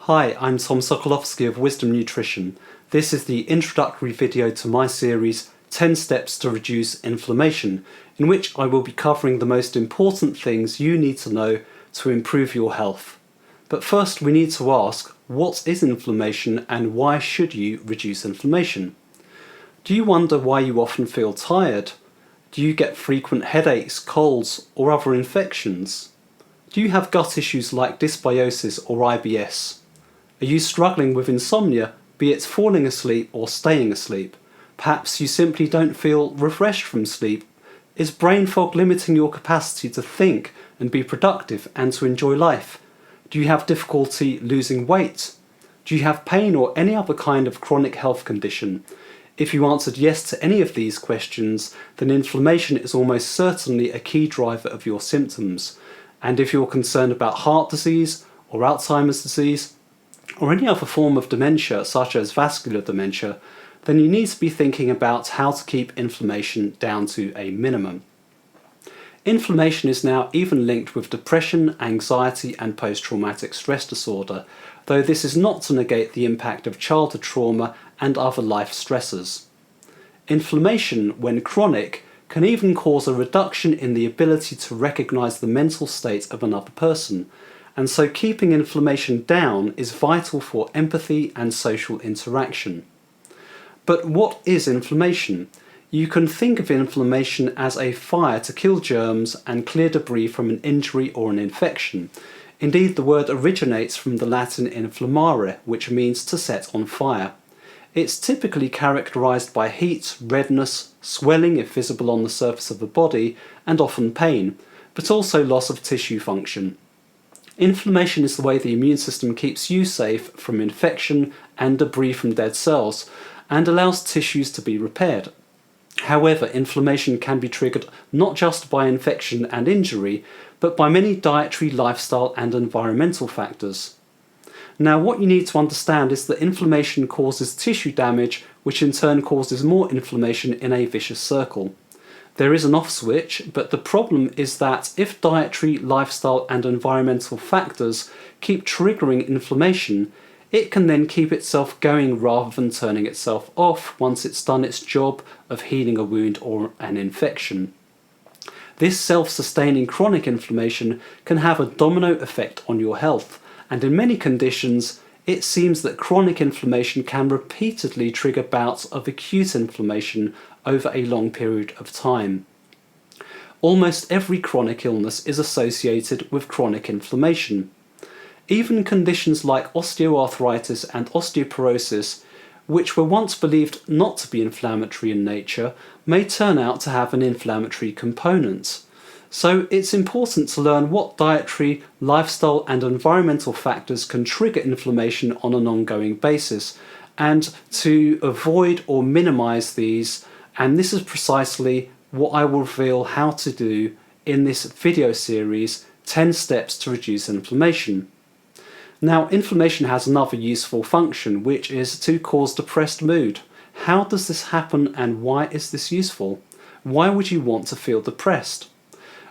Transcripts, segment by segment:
Hi, I'm Tom Sokolowski of Wisdom Nutrition. This is the introductory video to my series 10 Steps to Reduce Inflammation, in which I will be covering the most important things you need to know to improve your health. But first we need to ask, what is inflammation and why should you reduce inflammation? Do you wonder why you often feel tired? Do you get frequent headaches, colds, or other infections? Do you have gut issues like dysbiosis or IBS? Are you struggling with insomnia, be it falling asleep or staying asleep? Perhaps you simply don't feel refreshed from sleep. Is brain fog limiting your capacity to think and be productive and to enjoy life? Do you have difficulty losing weight? Do you have pain or any other kind of chronic health condition? If you answered yes to any of these questions, then inflammation is almost certainly a key driver of your symptoms. And if you're concerned about heart disease or Alzheimer's disease, or any other form of dementia such as vascular dementia, then you need to be thinking about how to keep inflammation down to a minimum. Inflammation is now even linked with depression, anxiety and post-traumatic stress disorder, though this is not to negate the impact of childhood trauma and other life stressors. Inflammation, when chronic, can even cause a reduction in the ability to recognize the mental state of another person, and so keeping inflammation down is vital for empathy and social interaction. But what is inflammation? You can think of inflammation as a fire to kill germs and clear debris from an injury or an infection. Indeed, the word originates from the Latin inflammare, which means to set on fire. It's typically characterized by heat, redness, swelling if visible on the surface of the body, and often pain, but also loss of tissue function. Inflammation is the way the immune system keeps you safe from infection and debris from dead cells, and allows tissues to be repaired. However, inflammation can be triggered not just by infection and injury, but by many dietary, lifestyle and environmental factors. Now, what you need to understand is that inflammation causes tissue damage, which in turn causes more inflammation in a vicious circle. There is an off switch, but the problem is that if dietary, lifestyle and environmental factors keep triggering inflammation, it can then keep itself going rather than turning itself off once it's done its job of healing a wound or an infection. This self-sustaining chronic inflammation can have a domino effect on your health, and in many conditions it seems that chronic inflammation can repeatedly trigger bouts of acute inflammation over a long period of time. Almost every chronic illness is associated with chronic inflammation. Even conditions like osteoarthritis and osteoporosis, which were once believed not to be inflammatory in nature, may turn out to have an inflammatory component. So it's important to learn what dietary, lifestyle and environmental factors can trigger inflammation on an ongoing basis, and to avoid or minimize these, and this is precisely what I will reveal how to do in this video series, 10 Steps to Reduce Inflammation. Now, inflammation has another useful function, which is to cause depressed mood. How does this happen and why is this useful? Why would you want to feel depressed?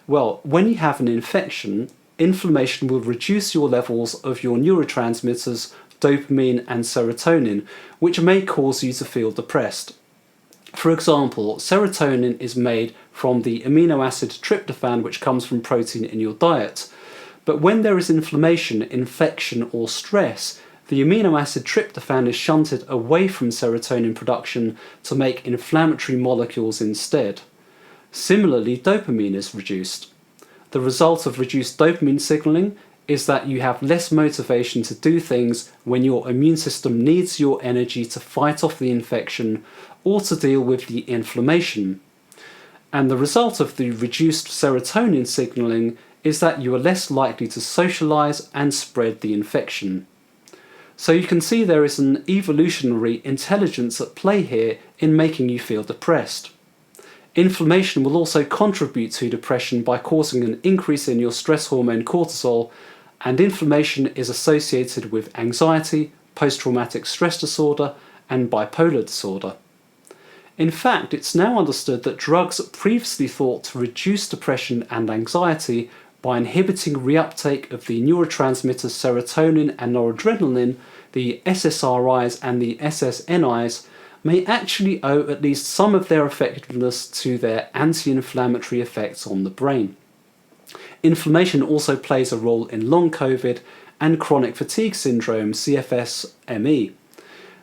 Well, when you have an infection, inflammation will reduce your levels of your neurotransmitters, dopamine and serotonin, which may cause you to feel depressed. For example, serotonin is made from the amino acid tryptophan, which comes from protein in your diet. But when there is inflammation, infection or stress, the amino acid tryptophan is shunted away from serotonin production to make inflammatory molecules instead. Similarly, dopamine is reduced. The result of reduced dopamine signaling is that you have less motivation to do things when your immune system needs your energy to fight off the infection or to deal with the inflammation. And the result of the reduced serotonin signaling is that you are less likely to socialize and spread the infection. So you can see there is an evolutionary intelligence at play here in making you feel depressed. Inflammation will also contribute to depression by causing an increase in your stress hormone cortisol, and inflammation is associated with anxiety, post-traumatic stress disorder, and bipolar disorder. In fact, it's now understood that drugs previously thought to reduce depression and anxiety by inhibiting reuptake of the neurotransmitters serotonin and noradrenaline, the SSRIs and the SSNIs may actually owe at least some of their effectiveness to their anti-inflammatory effects on the brain. Inflammation also plays a role in long COVID and chronic fatigue syndrome, CFS-ME.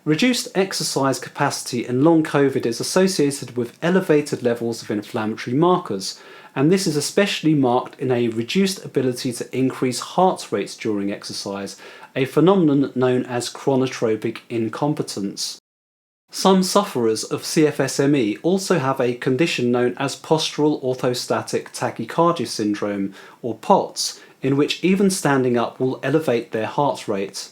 Reduced exercise capacity in long COVID is associated with elevated levels of inflammatory markers, and this is especially marked in a reduced ability to increase heart rates during exercise, a phenomenon known as chronotropic incompetence. Some sufferers of CFS-ME also have a condition known as postural orthostatic tachycardia syndrome, or POTS, in which even standing up will elevate their heart rate.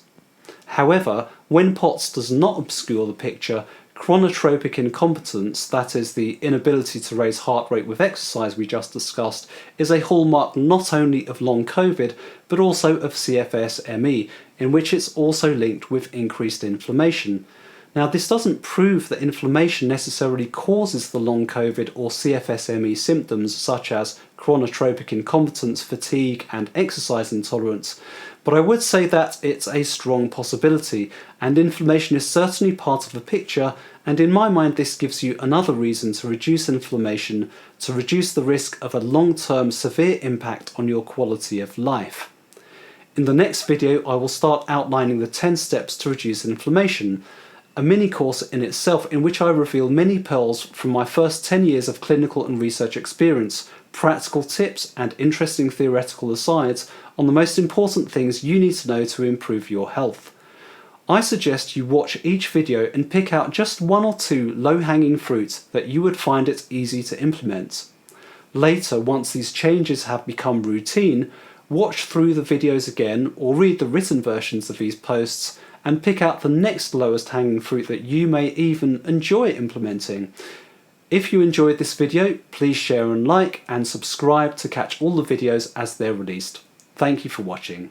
However, when POTS does not obscure the picture, chronotropic incompetence, that is, the inability to raise heart rate with exercise we just discussed, is a hallmark not only of long COVID, but also of CFS-ME, in which it's also linked with increased inflammation. Now, this doesn't prove that inflammation necessarily causes the long COVID or CFS-ME symptoms such as chronotropic incompetence, fatigue, and exercise intolerance, but I would say that it's a strong possibility, and inflammation is certainly part of the picture, and in my mind this gives you another reason to reduce inflammation, to reduce the risk of a long-term severe impact on your quality of life. In the next video, I will start outlining the 10 steps to reduce inflammation, a mini course in itself in which I reveal many pearls from my first 10 years of clinical and research experience, practical tips and interesting theoretical asides on the most important things you need to know to improve your health. I suggest you watch each video and pick out just one or two low-hanging fruits that you would find it easy to implement. Later, once these changes have become routine, watch through the videos again or read the written versions of these posts and pick out the next lowest hanging fruit that you may even enjoy implementing. If you enjoyed this video, please share and like and subscribe to catch all the videos as they're released. Thank you for watching.